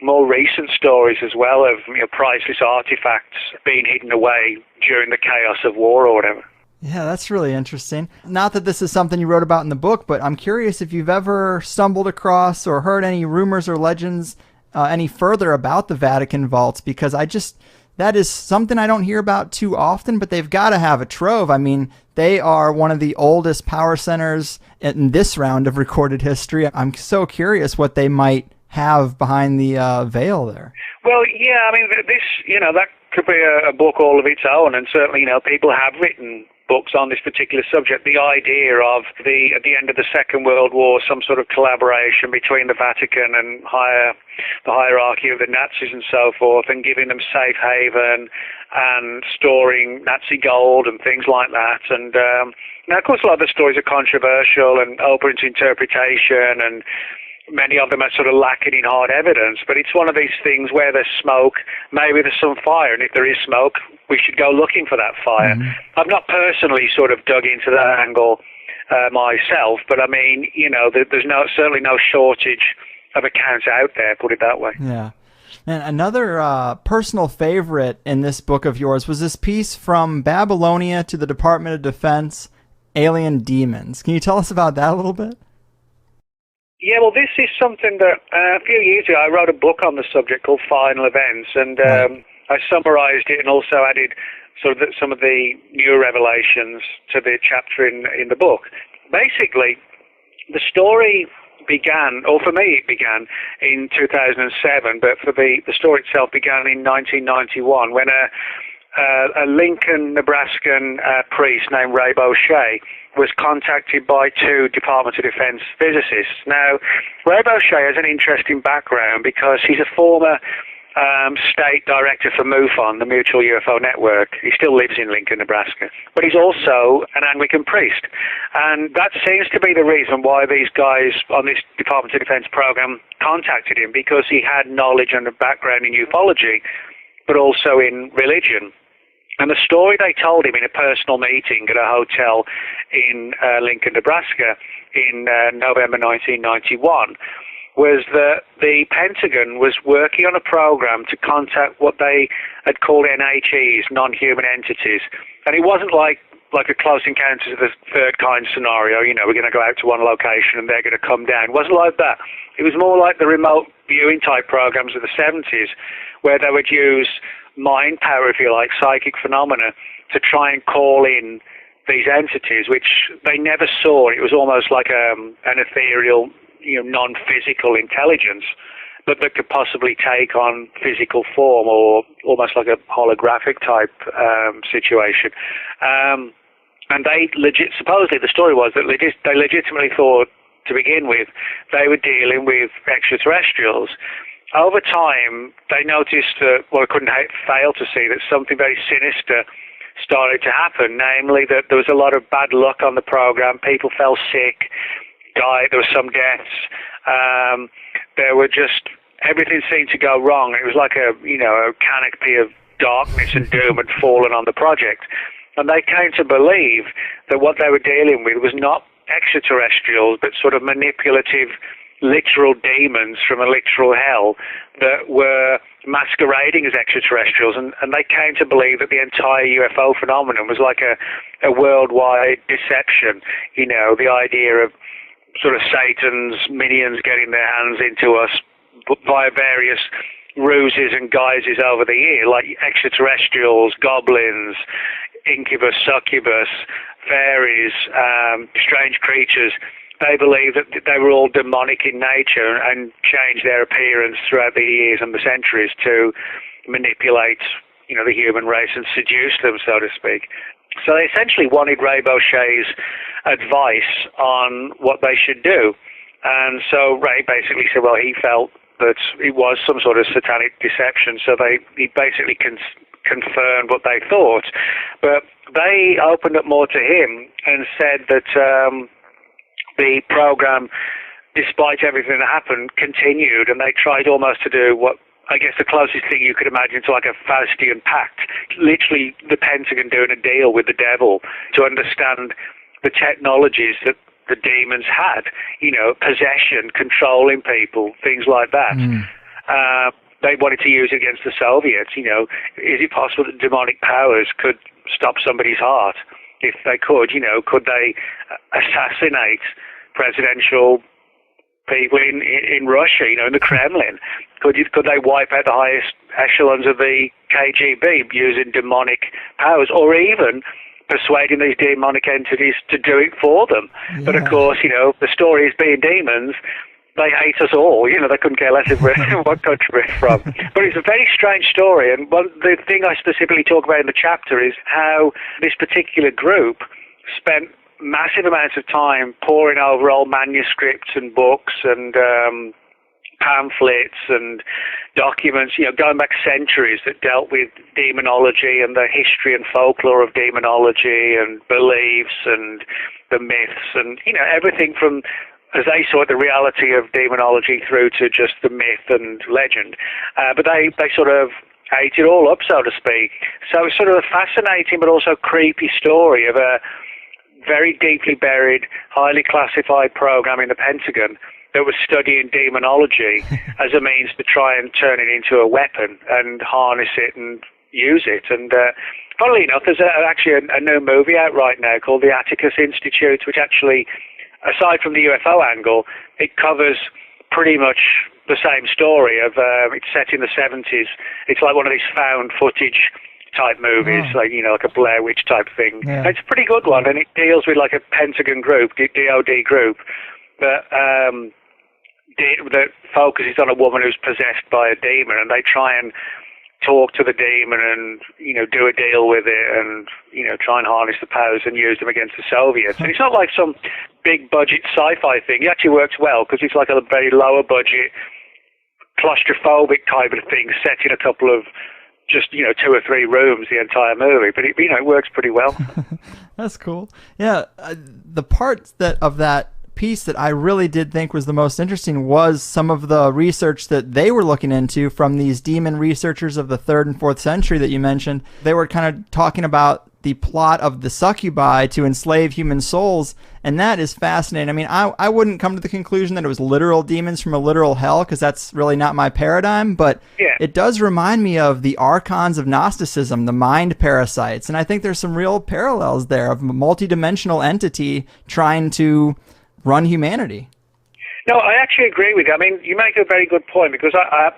more recent stories as well of, you know, priceless artifacts being hidden away during the chaos of war or whatever. Yeah, that's really interesting. Not that this is something you wrote about in the book, but I'm curious if you've ever stumbled across or heard any rumors or legends any further about the Vatican vaults, because that is something I don't hear about too often, but they've got to have a trove. I mean, they are one of the oldest power centers in this round of recorded history. I'm so curious what they might have behind the veil there. Well, yeah, I mean, this, you know, that could be a book all of its own, and certainly, you know, people have written books on this particular subject. The idea of at the end of the Second World War, some sort of collaboration between the Vatican and the hierarchy of the Nazis and so forth, and giving them safe haven and storing Nazi gold and things like that. And now, of course, a lot of the stories are controversial and open to interpretation, and many of them are sort of lacking in hard evidence, but it's one of these things where there's smoke, maybe there's some fire, and if there is smoke, we should go looking for that fire. I've not personally sort of dug into that angle myself, but I mean, you know, there's certainly no shortage of accounts out there, put it that way. Yeah. And another personal favorite in this book of yours was this piece from Babylonia to the Department of Defense, Alien Demons. Can you tell us about that a little bit? Yeah, well, this is something that a few years ago I wrote a book on the subject called Final Events, and I summarised it and also added sort of some of the new revelations to the chapter in the book. Basically, the story began, or for me it began, in 2007, but for the story itself began in 1991 when a Lincoln, Nebraskan priest named Ray Boucher was contacted by two Department of Defense physicists. Now, Ray Boucher has an interesting background because he's a former state director for MUFON, the Mutual UFO Network. He still lives in Lincoln, Nebraska. But he's also an Anglican priest. And that seems to be the reason why these guys on this Department of Defense program contacted him, because he had knowledge and a background in ufology, but also in religion. And the story they told him in a personal meeting at a hotel in Lincoln, Nebraska in November 1991 was that the Pentagon was working on a program to contact what they had called NHEs, non-human entities. And it wasn't like a Close Encounters of the Third Kind scenario, you know, we're going to go out to one location and they're going to come down. It wasn't like that. It was more like the remote viewing type programs of the 70s, where they would use mind power, if you like, psychic phenomena, to try and call in these entities, which they never saw. It was almost like an ethereal, you know, non-physical intelligence, but that could possibly take on physical form, or almost like a holographic type situation. And they supposedly the story was that they legitimately thought, to begin with, they were dealing with extraterrestrials. Over time, they noticed that, well, I couldn't fail to see that something very sinister started to happen, namely that there was a lot of bad luck on the program. People fell sick. died. There were some deaths. There were just, everything seemed to go wrong. It was like a canopy of darkness and doom had fallen on the project. And they came to believe that what they were dealing with was not extraterrestrials, but sort of manipulative, literal demons from a literal hell that were masquerading as extraterrestrials. And they came to believe that the entire UFO phenomenon was like a worldwide deception. The idea of sort of Satan's minions getting their hands into us via various ruses and guises over the year, like extraterrestrials, goblins, incubus, succubus, fairies, strange creatures. They believed that they were all demonic in nature and changed their appearance throughout the years and the centuries to manipulate, the human race and seduce them, so to speak. So they essentially wanted Ray Bochet's advice on what they should do. And so Ray basically said, well, he felt that it was some sort of satanic deception, so he basically confirmed what they thought. But they opened up more to him and said that the program, despite everything that happened, continued, and they tried almost to do what, I guess, the closest thing you could imagine to like a Faustian pact, literally the Pentagon doing a deal with the devil to understand the technologies that the demons had, possession, controlling people, things like that. They wanted to use it against the Soviets. Is it possible that demonic powers could stop somebody's heart? If they could, could they assassinate presidential people in Russia, in the Kremlin? Could they wipe out the highest echelons of the KGB using demonic powers, or even persuading these demonic entities to do it for them? Yeah. But of course, the story is being demons. They hate us all. They couldn't care less if what country we're from. But it's a very strange story. And the thing I specifically talk about in the chapter is how this particular group spent massive amounts of time poring over old manuscripts and books and pamphlets and documents, going back centuries, that dealt with demonology and the history and folklore of demonology and beliefs and the myths and, everything from, as they saw it, the reality of demonology through to just the myth and legend. But they sort of ate it all up, so to speak. So it's sort of a fascinating but also creepy story of a very deeply buried, highly classified program in the Pentagon that was studying demonology as a means to try and turn it into a weapon and harness it and use it. And funnily enough, there's actually a new movie out right now called The Atticus Institute, which actually, aside from the UFO angle, it covers pretty much the same story of it's set in the 70s. It's like one of these found footage type movies, like a Blair Witch type thing. Yeah. It's a pretty good one, and it deals with like a Pentagon group, DOD group, that focuses on a woman who's possessed by a demon, and they try and talk to the demon and, do a deal with it and, try and harness the powers and use them against the Soviets. And it's not like some big budget sci-fi thing. It actually works well because it's like a very lower budget, claustrophobic type of thing set in a couple of just, 2 or 3 rooms the entire movie. But it works pretty well. That's cool. Yeah, the part of that piece that I really did think was the most interesting was some of the research that they were looking into from these demon researchers of the 3rd and 4th century that you mentioned. They were kind of talking about the plot of the succubi to enslave human souls, and that is fascinating. I mean, I wouldn't come to the conclusion that it was literal demons from a literal hell, because that's really not my paradigm, but It does remind me of the archons of Gnosticism, the mind parasites, and I think there's some real parallels there of a multidimensional entity trying to run humanity. No, I actually agree with you. I mean, you make a very good point, because I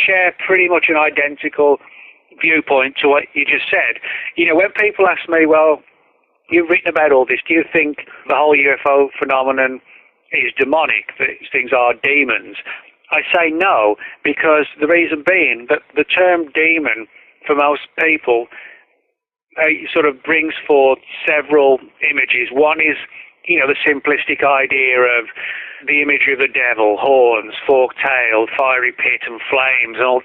share pretty much an identical viewpoint to what you just said. When people ask me, well, you've written about all this, do you think the whole UFO phenomenon is demonic, that things are demons? I say no, because the reason being that the term demon for most people sort of brings forth several images. One is, the simplistic idea of the imagery of the devil, horns, forked tail, fiery pit and flames, and all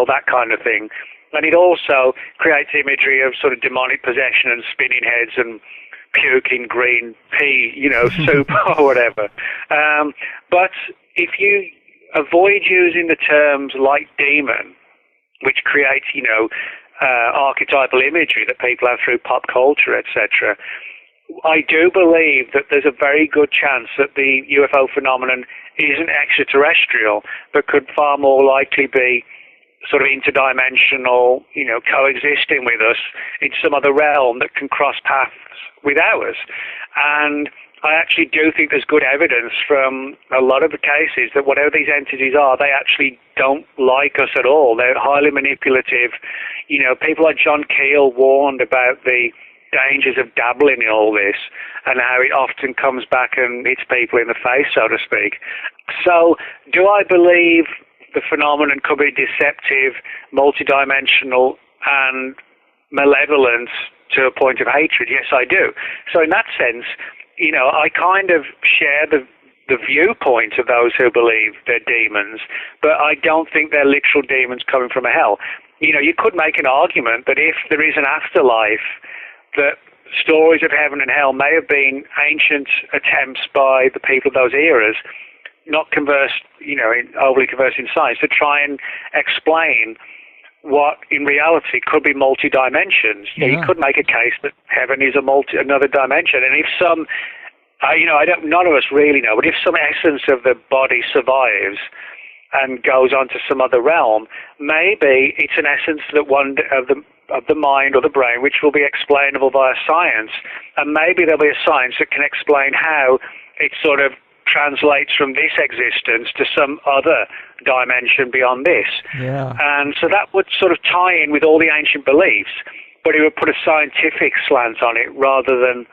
that kind of thing. And it also creates imagery of sort of demonic possession and spinning heads and puking green pea, soup or whatever. But if you avoid using the terms like demon, which creates, archetypal imagery that people have through pop culture, etc., I do believe that there's a very good chance that the UFO phenomenon isn't extraterrestrial, but could far more likely be sort of interdimensional, coexisting with us in some other realm that can cross paths with ours. And I actually do think there's good evidence from a lot of the cases that whatever these entities are, they actually don't like us at all. They're highly manipulative. People like John Keel warned about the dangers of dabbling in all this and how it often comes back and hits people in the face, so to speak. So do I believe the phenomenon could be deceptive, multidimensional, and malevolent to a point of hatred? Yes, I do. So in that sense, I kind of share the viewpoint of those who believe they're demons, but I don't think they're literal demons coming from a hell. You could make an argument that if there is an afterlife, that stories of heaven and hell may have been ancient attempts by the people of those eras, not overly conversed in science, to try and explain what in reality could be multi-dimensions. You could make a case that heaven is another dimension, and if some, none of us really know, but if some essence of the body survives and goes on to some other realm, maybe it's an essence that one of the mind or the brain which will be explainable via science, and maybe there'll be a science that can explain how it sort of translates from this existence to some other dimension beyond this. Yeah. And so that would sort of tie in with all the ancient beliefs, but it would put a scientific slant on it rather than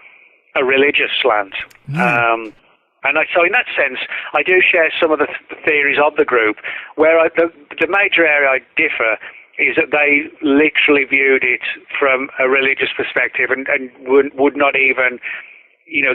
a religious slant. So in that sense, I do share some of the theories of the group, where the major area I differ is that they literally viewed it from a religious perspective and would not even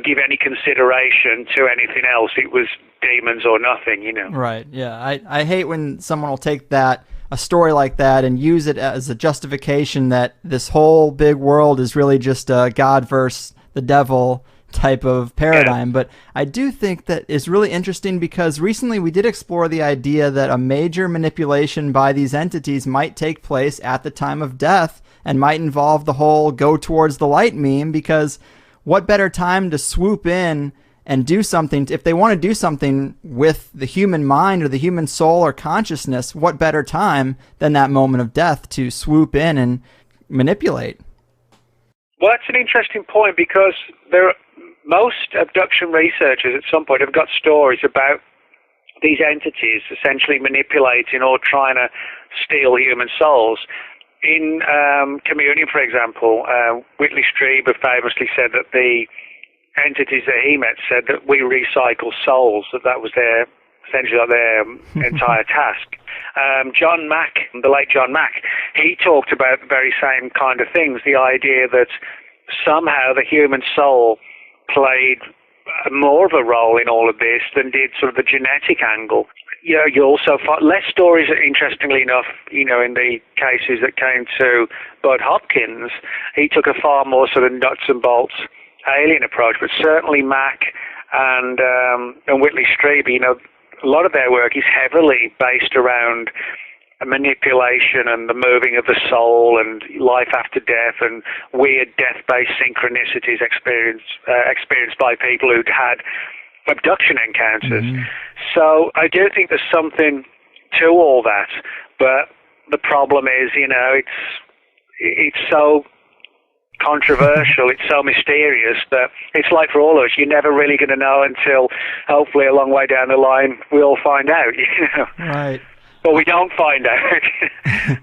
give any consideration to anything else. It was demons or nothing, Right, yeah. I hate when someone will take a story like that and use it as a justification that this whole big world is really just a God versus the devil type of paradigm. But I do think that it's really interesting because recently we did explore the idea that a major manipulation by these entities might take place at the time of death and might involve the whole go towards the light meme, because what better time to swoop in and do something? If they want to do something with the human mind or the human soul or consciousness, what better time than that moment of death to swoop in and manipulate? Well, that's an interesting point, because most abduction researchers at some point have got stories about these entities essentially manipulating or trying to steal human souls. In Communion, for example, Whitley Strieber famously said that the entities that he met said that we recycle souls, that was essentially their entire task. John Mack, the late John Mack, he talked about the very same kind of things, the idea that somehow the human soul played more of a role in all of this than did sort of the genetic angle. You also find less stories, interestingly enough, in the cases that came to Bud Hopkins. He took a far more sort of nuts and bolts alien approach, but certainly Mack and Whitley Strieber, a lot of their work is heavily based around manipulation and the moving of the soul and life after death and weird death-based synchronicities experienced by people who'd had abduction encounters. So I do think there's something to all that, but the problem is, it's so controversial, it's so mysterious that it's like for all of us, you're never really going to know until hopefully a long way down the line we all find out. Right. But we don't find out.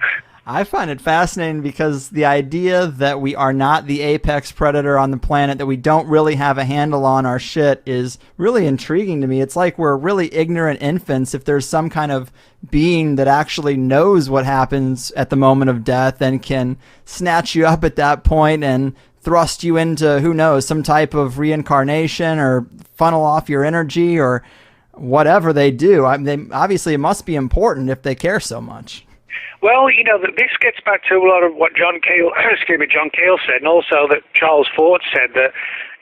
I find it fascinating because the idea that we are not the apex predator on the planet, that we don't really have a handle on our shit, is really intriguing to me. It's like we're really ignorant infants if there's some kind of being that actually knows what happens at the moment of death and can snatch you up at that point and thrust you into, who knows, some type of reincarnation or funnel off your energy or whatever they do. Obviously, it must be important if they care so much. Well, this gets back to a lot of what John Keel said, and also that Charles Fort said, that,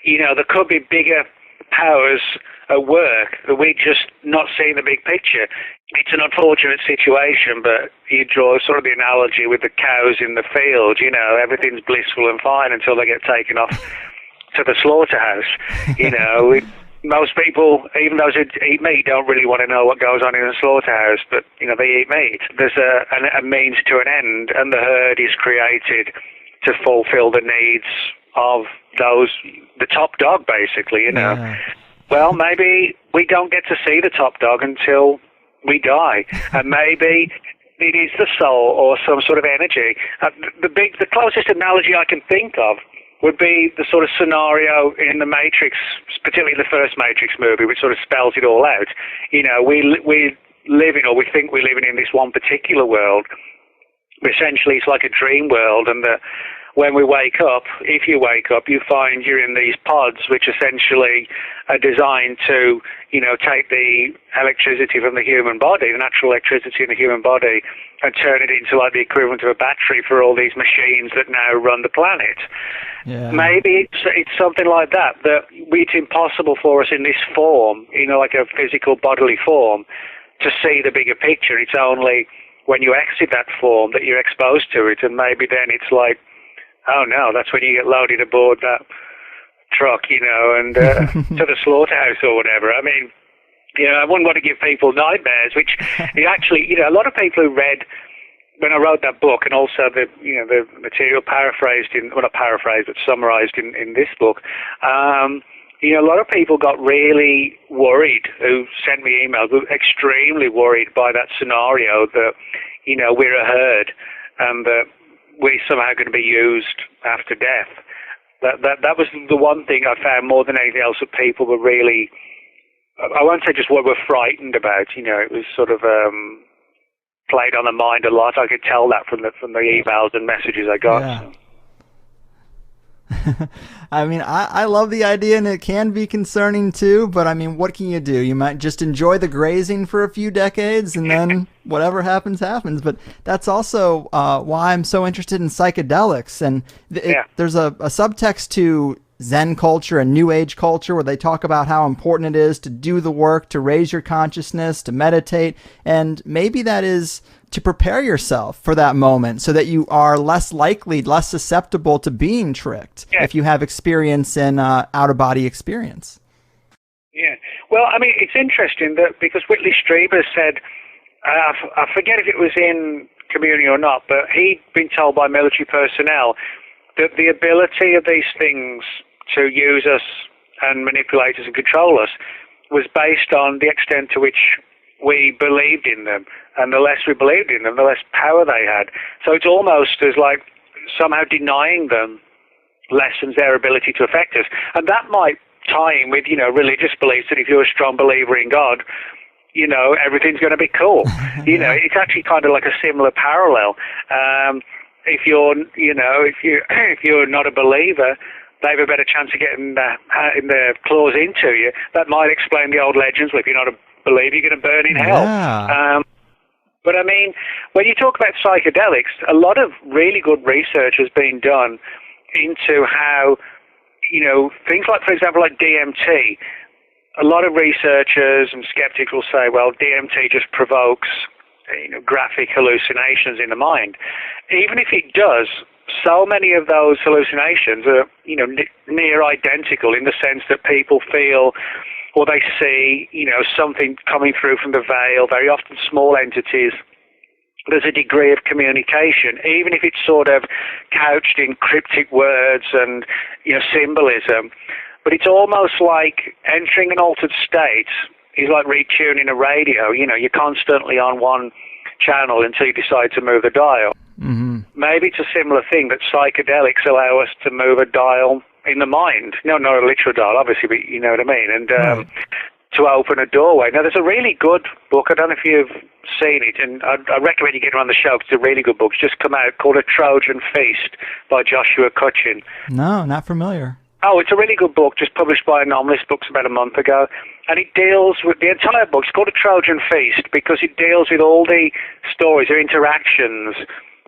there could be bigger powers at work that we're just not seeing the big picture. It's an unfortunate situation, but you draw sort of the analogy with the cows in the field. Everything's blissful and fine until they get taken off to the slaughterhouse. Most people, even those who eat meat, don't really want to know what goes on in a slaughterhouse, but, they eat meat. There's a means to an end, and the herd is created to fulfill the needs of the top dog, basically, Yeah. Well, maybe we don't get to see the top dog until we die, and maybe it is the soul or some sort of energy. The closest analogy I can think of would be the sort of scenario in the Matrix, particularly the first Matrix movie, which sort of spells it all out. We live in, or we think we're living in this one particular world. Essentially, it's like a dream world, and when we wake up, if you wake up, you find you're in these pods, which essentially are designed to, take the electricity from the human body, the natural electricity in the human body, and turn it into like the equivalent of a battery for all these machines that now run the planet. Yeah. Maybe it's something like that it's impossible for us in this form, like a physical bodily form, to see the bigger picture. It's only when you exit that form that you're exposed to it, and maybe then it's like, oh no, that's when you get loaded aboard that truck, and to the slaughterhouse or whatever. I mean, I wouldn't want to give people nightmares, which is actually, a lot of people who read, when I wrote that book, and also the material not paraphrased, but summarized in this book, a lot of people got really worried who sent me emails, were extremely worried by that scenario that, we're a herd and that we're somehow going to be used after death. That was the one thing I found more than anything else that people were really, I won't say just what were frightened about. It was sort of played on the mind a lot. I could tell that from the emails and messages I got. Yeah. So. I mean, I love the idea, and it can be concerning too, but I mean, what can you do? You might just enjoy the grazing for a few decades, and then whatever happens, happens. But that's also why I'm so interested in psychedelics. And there's a subtext to Zen culture and New Age culture where they talk about how important it is to do the work, to raise your consciousness, to meditate, and maybe that is to prepare yourself for that moment so that you are less likely, less susceptible to being tricked if you have experience in out-of-body experience. Yeah. Well, I mean, it's interesting that because Whitley Strieber said, I forget if it was in Community or not, but he'd been told by military personnel that the ability of these things to use us and manipulate us and control us was based on the extent to which we believed in them, and the less we believed in them, the less power they had. So it's almost as like somehow denying them lessens their ability to affect us. And that might tie in with, religious beliefs that if you're a strong believer in God, everything's going to be cool. It's actually kind of like a similar parallel. If you're not a believer, they have a better chance of getting their claws into you. That might explain the old legends where if you're not a believer, you're going to burn in hell. Yeah. But I mean, when you talk about psychedelics, a lot of really good research has been done into how, things like, for example, like DMT. A lot of researchers and skeptics will say, well, DMT just provokes, graphic hallucinations in the mind. Even if it does, so many of those hallucinations are, near identical in the sense that people feel or they see, something coming through from the veil, very often small entities. There's a degree of communication, even if it's sort of couched in cryptic words and, symbolism. But it's almost like entering an altered state is like retuning a radio. You're constantly on one channel until you decide to move the dial. Mm-hmm. Maybe it's a similar thing that psychedelics allow us to move a dial in the mind. No, not a literal dial, obviously, but you know what I mean. And to open a doorway. Now, there's a really good book. I don't know if you've seen it, and I recommend you get it on the show because it's a really good book. It's just come out called A Trojan Feast by Joshua Cutchin. No, not familiar. Oh, it's a really good book, just published by Anomalous Books about a month ago. And it deals with the entire book. It's called A Trojan Feast because it deals with all the stories or interactions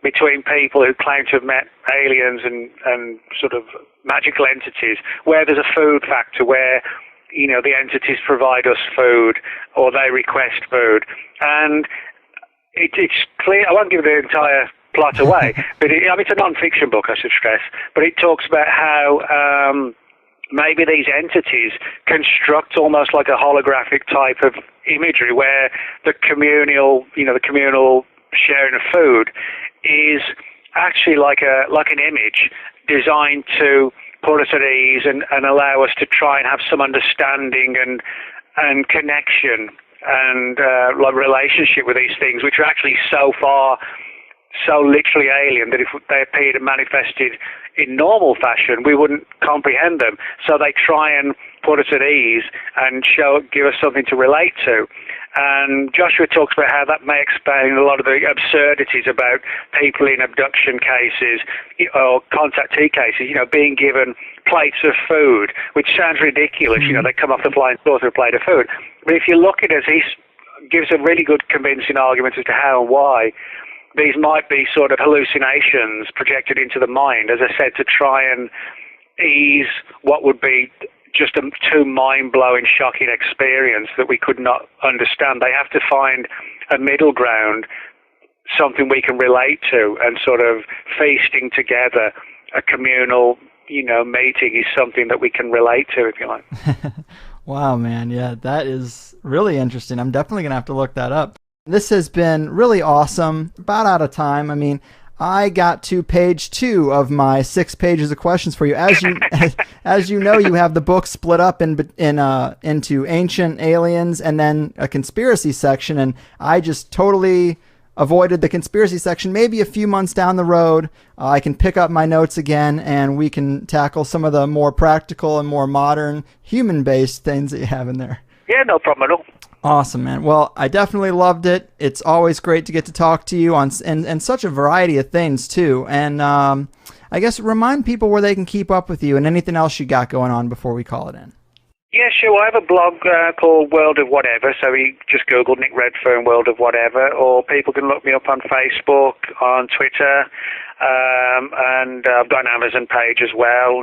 between people who claim to have met aliens and sort of magical entities, where there's a food factor, where the entities provide us food or they request food. And it's clear, I won't give the entire plot away, but it's a non-fiction book, I should stress, but it talks about how maybe these entities construct almost like a holographic type of imagery where the communal sharing of food is actually like an image designed to put us at ease and allow us to try and have some understanding and connection and like relationship with these things, which are actually so literally alien that if they appeared and manifested in normal fashion, we wouldn't comprehend them. So they try and put us at ease and give us something to relate to. And Joshua talks about how that may explain a lot of the absurdities about people in abduction cases or contactee cases, being given plates of food, which sounds ridiculous. They come off the flying saucer with a plate of food. But if you look at it, he gives a really good convincing argument as to how and why these might be sort of hallucinations projected into the mind, as I said, to try and ease what would be just a too mind-blowing, shocking experience that we could not understand. They have to find a middle ground, something we can relate to, and sort of feasting together, a communal, meeting is something that we can relate to, if you like. Wow, man. Yeah, that is really interesting. I'm definitely going to have to look that up. This has been really awesome. About out of time. I mean, I got to page 2 of my 6 pages of questions for you. As you know, you have the book split up into ancient aliens and then a conspiracy section, and I just totally avoided the conspiracy section. Maybe a few months down the road, I can pick up my notes again, and we can tackle some of the more practical and more modern human-based things that you have in there. Yeah, no problem at all. Awesome, man. Well, I definitely loved it. It's always great to get to talk to you on and such a variety of things, too. And I guess remind people where they can keep up with you and anything else you got going on before we call it in. Yeah, sure. I have a blog called World of Whatever, so you just Google Nick Redfern World of Whatever, or people can look me up on Facebook, on Twitter, and I've got an Amazon page as well.